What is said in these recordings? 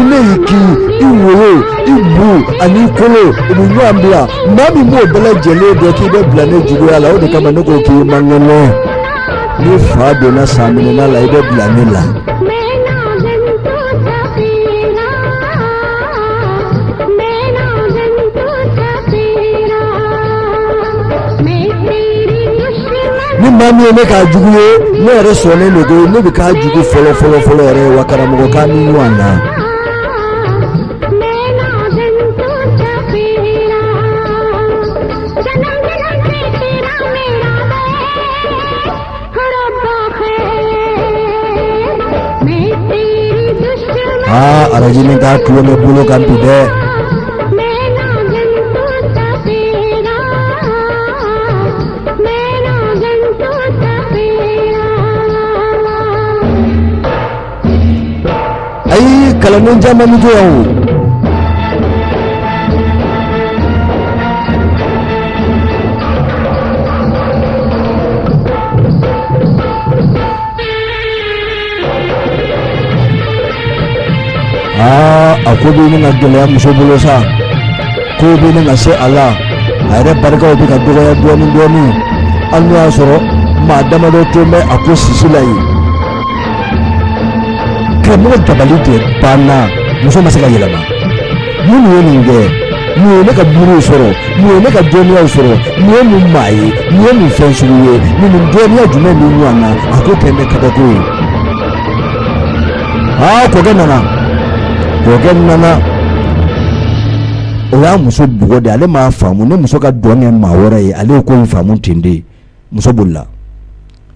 Nineki, Iwo, Ibu, Anikolo, Ibuambla, Mami Mo Bella Jelly, the Kiba Planet Julia, the Kamanoko Mangano. Ni Fabio Samina Laida Blanilla. Ni mami ne ka jugu ne yɛrɛ sɔnnen de ko ne bɛ k'a jugu fɔlɔ yɛrɛ wa karamɔgɔ k'a ni ɲɔgɔn na. Araji ne k'a tulo ne bolo kan bi dɛ. Kalau zaman itu aku bini ngagilya musuh bulusa, aku bini ngasih Allah, akhirnya barca ubi kadugaya dua ni, anu asoro, madam ada cuma aku sisi lagi. Kamu tabali de bana muso masih kaya lama. Mulu ninge, mulu ka buru soro, mulu ka dunia soro, mulu mai, mulu fensuye, mulu dunia cuma mulu ana. Aku kena kataku. Kogen nana. Orang muso buat dia, ale ma famu, ne muso ka dunia mawara ye, ale ko famu tindi, muso bulla.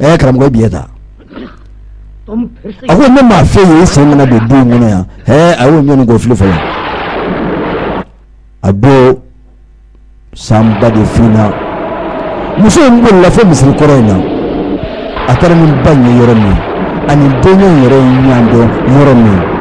Karam kau biasa. Aku ni maafe ye sengana be du ngona ya awo nyoni go fili fala ado samba de fina muso ngol la fo misri korona atara min banye yoromi ani donyo yoro nyando yoromi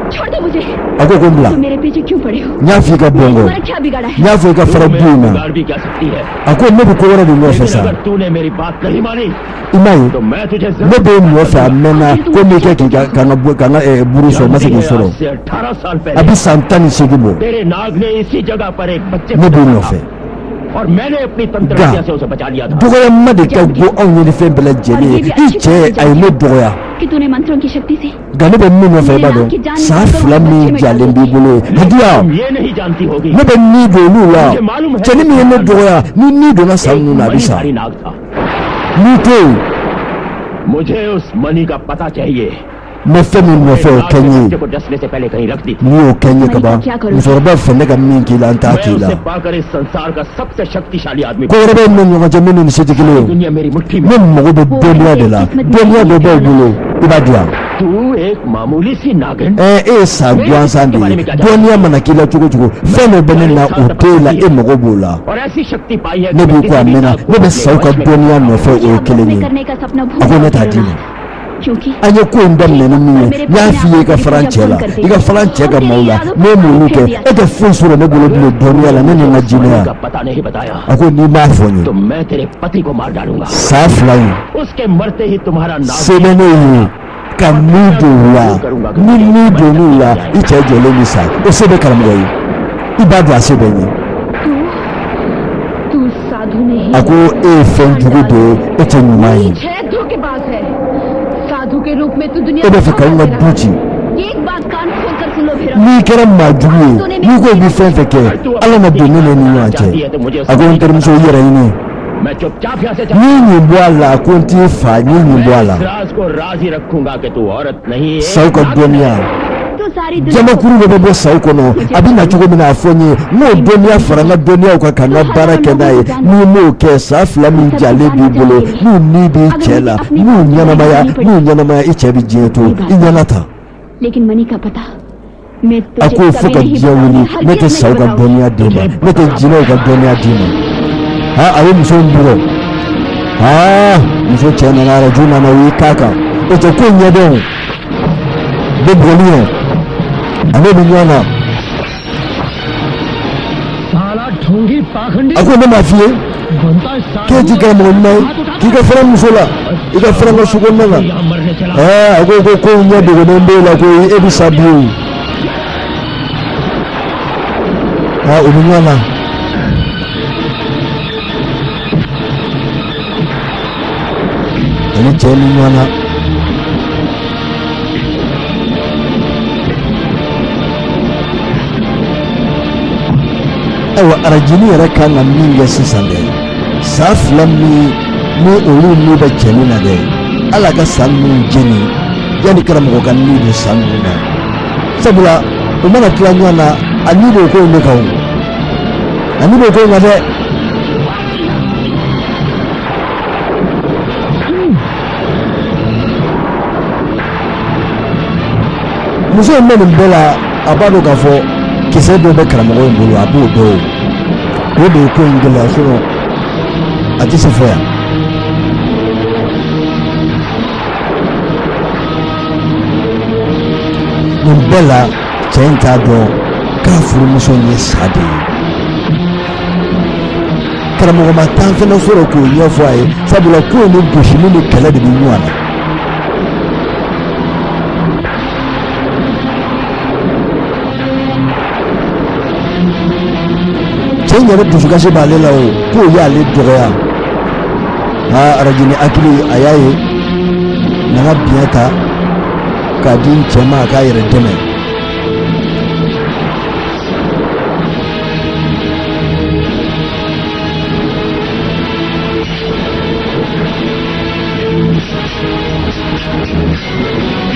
छोड़ दो मुझे ako gombla मेरे पीछे क्यों पड़े हो nyafi ka bongo क्या बिगाड़ा है nyafi ka farabuna ako mebu ko wara di ngofesa तूने मेरी बात नहीं मानी imai ne be mo fa mena ko me ke kana buru so mase ko soro 18 साल पहले अभी संतान सिगिबो तेरे नाग ने इसी जगह पर एक बच्चे को मारा और मैंने अपनी तंत्रज्ञता से उसे बचा लिया था दोया मदे का गो औने ने fe bela jeli iche ay ne doya कि तूने मंत्रों की शक्ति से गने बे मी fe ba do sa flami jalen bi bolo hadiya ये नहीं जानती होगी ne be ni do lula cheni mi ne doya ni do na sanu na bisa ni to मुझे उस मणि का पता चाहिए मैं फेमिन को डसने से पहले कहीं रख दी वो केन्ये कबा मुसरबा फने का मीन की लांता कीला पाकर इस संसार का सबसे शक्तिशाली आदमी कोरबे में यो जमीन में से दिखलो दुनिया मेरी मुट्ठी में मगो बे दुनिया दे बोलो इबादिया तू एक मामूली सी नागिन ए सागवान सांदी दुनिया मना कीला चुको फेने बनना उतेला ए मगो बोला और ऐसी शक्ति पाई है नबी को amena नबे सौका दुनिया में फे ओ केलेनी अगो ने ताजी anye ko ndam ne no mi ya fiye ka franchela iga franchega maula me muluke ete funsuro ne bolo bolo dunia la ne na jinia पता नहीं बताया ako ni ma fonyi तो मैं तेरे पति को मार डालूंगा साफ लाई उसके मरते ही तुम्हारा नाम सेने kamudula ni donula iche jole misa osebe karamoi ibadu asebenye तू साधु नहीं ako e fenjugo do ete nyumai धोखेबाज है साधु के रूप में तू दुनिया ebe fakaunga duchi एक बात कान खोलकर सुन लो फिर ni kera majuye ni ko bi fenfeke ala na donene ni wache ako intermso yera ini मैं चुपचाप यहाँ से ni bwala konti fa ni bwala राज को राज ही रखूंगा कि तू औरत नहीं है sauka dunia jama kuru bebe sauko no abina chugo mina afonye no dunia faranga dunia ukakanga baraka naye ni mo ke sa flami jale bibolo ni bi chela ni nyana maya ichebi jeto inyanata लेकिन मनी का पता मैं ako fuka jawuni mete sauka dunia dima mete jino ka dunia dima ha ayo msonduro ha mso chena na rajuna na wikaka ito kunya don de bolio ane binyana साला ढोंगी पाखंडी ako na mafie ke jika monna kika fara musola ika fara ngosugonna ako ko kunya de ngombe la ko ebisabu Ah, ubinyana. Ini cemi nyana. Awa arajini yɛrɛ kan ka min kɛ sisan dɛ san 2 min ni olu n'u bɛ cɛni na dɛ ala ka san ninnu jeni yanni karamɔgɔ ka ni don san ninnu na sabula u mana tila ɲɔgɔn na a ni b'o ko in de kan o a ni b'o ko in kan dɛ muso in bɛ nin bɛɛ la a b'a dɔn k'a fɔ kisɛ dɔ bɛ karamɔgɔ in bolo a b'o dɔn o de ye ko in gɛlɛya sɔrɔ a tɛ se fɔ yan nin bɛɛ la cɛ in t'a dɔn k'a furumuso in ye sa de ye karamɔgɔ ma tan fɛnɛ sɔrɔ k'o ɲɛfɔ a ye sabula ko in ni gosili ni kɛlɛ de bɛ ɲɔgɔn na cɛ in yɛrɛ dusukasi b'ale la o k'o y'ale dɔgɔya arajini hakili a y'a ye na ka biɲɛ ta k'a di n cɛ ma a k'a yɛrɛ dɛmɛ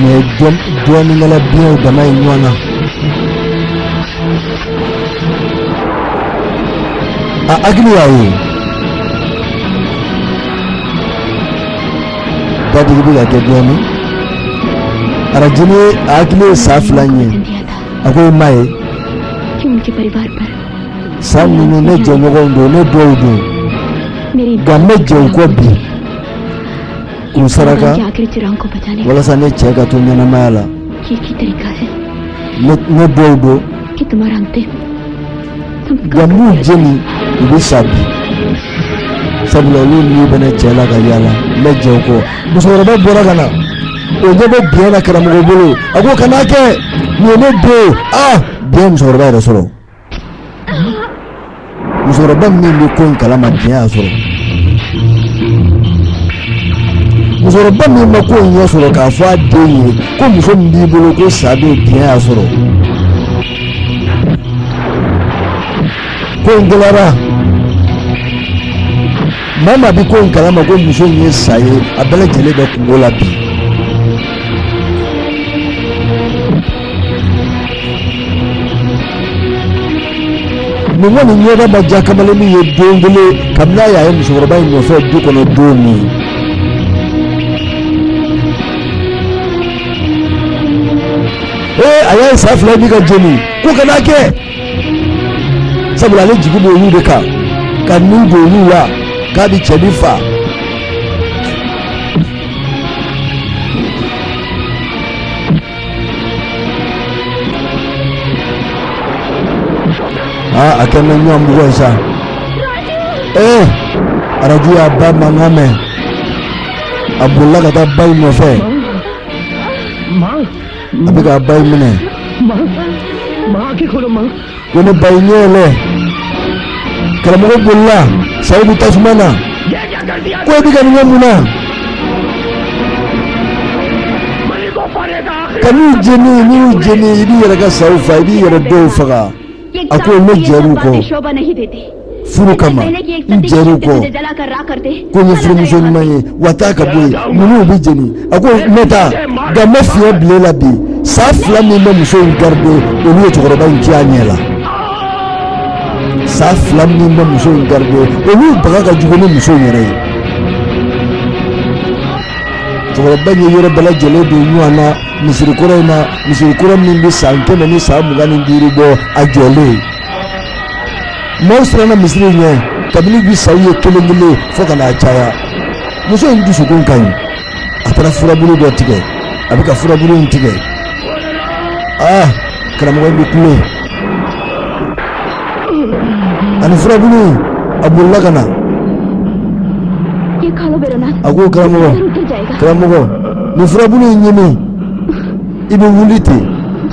mais dɔɔnin kɛla biɲɛw dama ye ɲɔgɔn na a hakili y'a ye dadigi bɛ ka kɛ dɔɔnin arajini a hakili ye san 2 ye a ko i m'a ye san ninnu ne jɛɲɔgɔnw don ne dɔw don nka n bɛ jɛ u kɔ bi k'u saraka walasa ne cɛ ka to ɲɛnamaya la ne dɔw don nka n'u jeni u bɛ sa bi sabula olu ni bɛ ne cɛ la ka yaala n bɛ jɛ u kɔ musokɔrɔba bɔra ka na o ɲɛ bɛ biɲɛ na karamɔgɔ bolo a ko kana kɛ nin ye ne den biɲɛ musokɔrɔba yɛrɛ sɔrɔ musokɔrɔba min bɛ ko in kalama biɲɛ y'a sɔrɔ musokɔrɔba min ma ko in ɲɛ sɔrɔ k'a fɔ a den ye ko muso min b'i bolo ko sa bɛ biɲɛ y'a sɔrɔ ko in gɛlɛyara maa maa bɛ ko in kalama ko muso in ye sa ye a bɛɛ lajɛlen bɛ kungo la bi nin kɔni ɲɛda ma diya kamalennin ye don kelen kabini a y'a ye musokɔrɔba in nɔfɛ du kɔnɔ don min a y'a ye san 2 bi ka jeni ko kana kɛ sabula ale jigi b'olu de kan ka nin don olu la k'a bɛ cɛni fa a kɛ mɛ ɲɔgɔn mɔgɔ ye sa arajo y'a ba mankan mɛn a bolila ka taa ba in nɔfɛ a bɛ k'a ba in minɛ ko ne ba in ɲɛ yɛlɛ karamɔgɔ bolila sayi bɛ tasuma na ko e bɛ ka nin kɛ mun na ka n'u jeni i b'i yɛrɛ ka saw fa i b'i yɛrɛ dɔw faga a ko ne jɛr'u kɔ furu kama n jɛr'u kɔ ko n ye furumuso ɲuman ye wa taa ka bɔ yen ninnu bɛ jeni a ko ne ta nka n bɛ fiɲɛ bilen la bi san 2 min bɛ muso in garide olu ye cɛkɔrɔba in ci a ɲɛ la san 2 min bɛ muso in garide olu baga ka jugu ni muso in yɛrɛ ye cɛkɔrɔba in ye yɔrɔ bɛɛ lajɛlen don ɲɔgɔn na misiri kɔrɔ in na misiri kɔrɔ min bɛ san 100 ni san 25 bɔ a jɔlen maaw siranna misiri ɲɛ kabini bi saw ye kelen fo ka n'a caya muso in dusukun ka ɲi a taara furabulu dɔ tigɛ a bɛ ka furabulu in tigɛ karamɔgɔ in bɛ kule ani furabulu in a bolila ka na a ko karamɔgɔ nin furabulu in ɲimi i bɛ wuli ten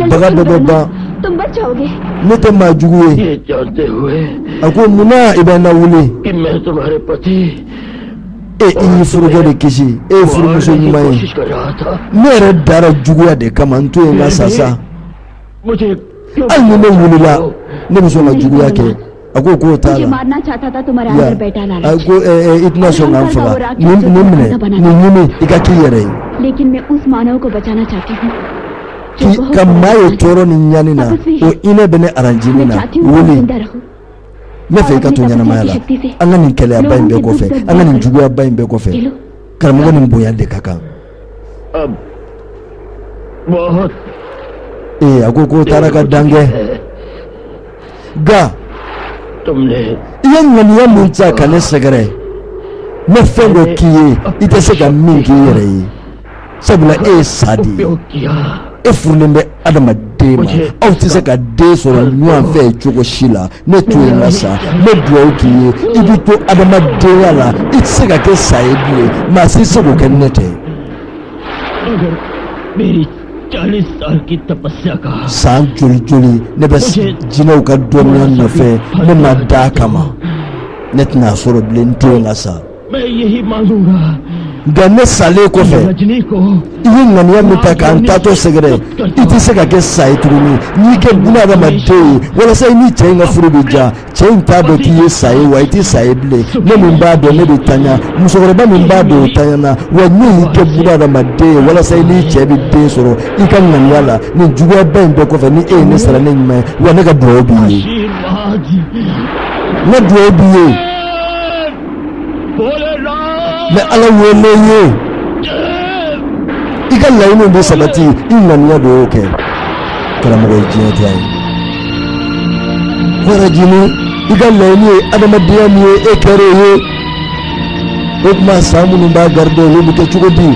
baga bɛɛ bɛ ban तुम बच जाओगे। मैं तो माजूग है ये जानते हुए अको मुना इबना वुली कि मैं तुम्हारे पति इ फुरुगे de kishi furu muso nyuma yi कोशिश कर रहा था। mere dara juguya de kama nto nga sasa मुझे al ni me wulila ne muso na juguya ke अको को मुझे ताला मारना चाहता था तुम्हारा अंदर बैठा लालच। अको इतना सो नाम फगा निम्ने इका की रे लेकिन मैं उस मानव को बचाना चाहती हूँ कि कमाए तोरो निन्यानी ना ओ इने बने अरंजीनी ना वुली मैं फेंका तो न्याना मायला अंगा निकले अब्बाई बे कोफे अंगा निजुगु अब्बाई बे कोफे करमगो निम्बोया देखा का अब बहुत अको को तारा का डांगे गा तुमने ये ngania muncha kane segere me fengo kiye ite sega mingi rei sabula sadi e furnembe adama dema au tise ka de so nwan fe chugo shila ne tuenga sa me duo kiye ibito adama de yala ite sega ke saibule masisi ko kenete मेरी 40 साल की तपस्या का san joli ne bes jinaw ka domian no fe ne madakama netna soro blento ngasa मैं यही मांगूंगा ganne sale ko fe Rajni को iyi ngania mita kan tato segere iti sega ke sai turuni ni ke buna da madde wala sai ni chenga furubija chen tado ki sai wa iti sai ble ne mumba do ne bitanya musogoro ba mumba do tanya wa ni ke buna da madde wala sai ni chebi de soro ikan nganyala ni juwa ben be ko fe ni ne sara ne nyima wa ne ga do bi ne do bi me ala wele ye ika lainu be sabati ingania do ke kala mo jiye tay wara jini ika lainu adama diya ni e kere ye okma samu ni ba gardo lu bute chugodi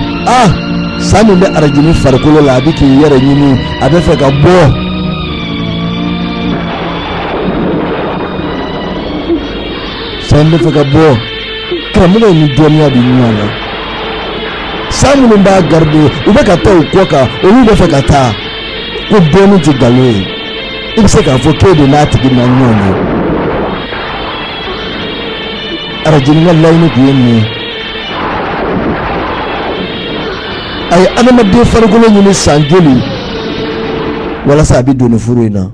sami be arajini farkulo la biki yere nyini abefe ka bo sami fe ka bo kramuna ni dunia bi nyana samu ni ba gardo ube ka ta ukoka olu be fe ka ta ko doni ti galwe ibse ka fo kede na tigi na nyoni arajini wallahi ni kuyeni ay anama de fargulo ni sanjoli wala sabi doni furu ina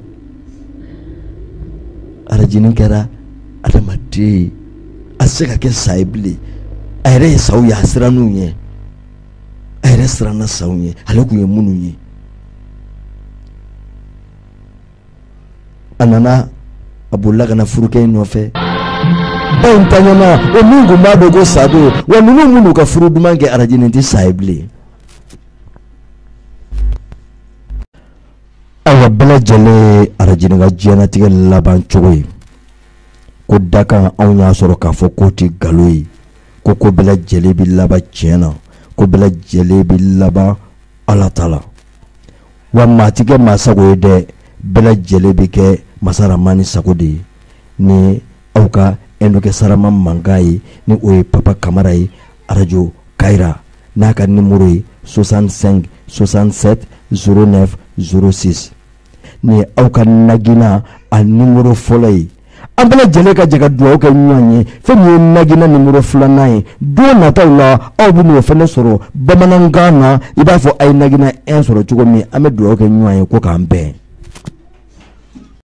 arajini kera adama de aseka ke saibli ayre sawu ya siranu ye ayre sirana sawu ye haloku ye munu ye anana abulla kana furuke no fe bantanyana o mungu mado go sado wa munu ka furu dumange arajini ti saibli awa bela jale arajini ga jena tige laban chogoy ko daka awnya soro ka fo koti galoy ko bela jale bi laba chena ko bela jale bi laba ala tala wa matige masago de bela jale bi ke masara mani sagodi ni auka endoke sarama mangai ni oye papa kamarai arajo kaira naka numero 65 67 09 06 ni auka nagina a numero folai ambala jele ka jaga duwa ka nyanye femi nagina numero fulanaye do na tawla awu no fene soro bamanangana iba fo ay nagina en soro chugo mi ame duwa ka nyanye ko ka ambe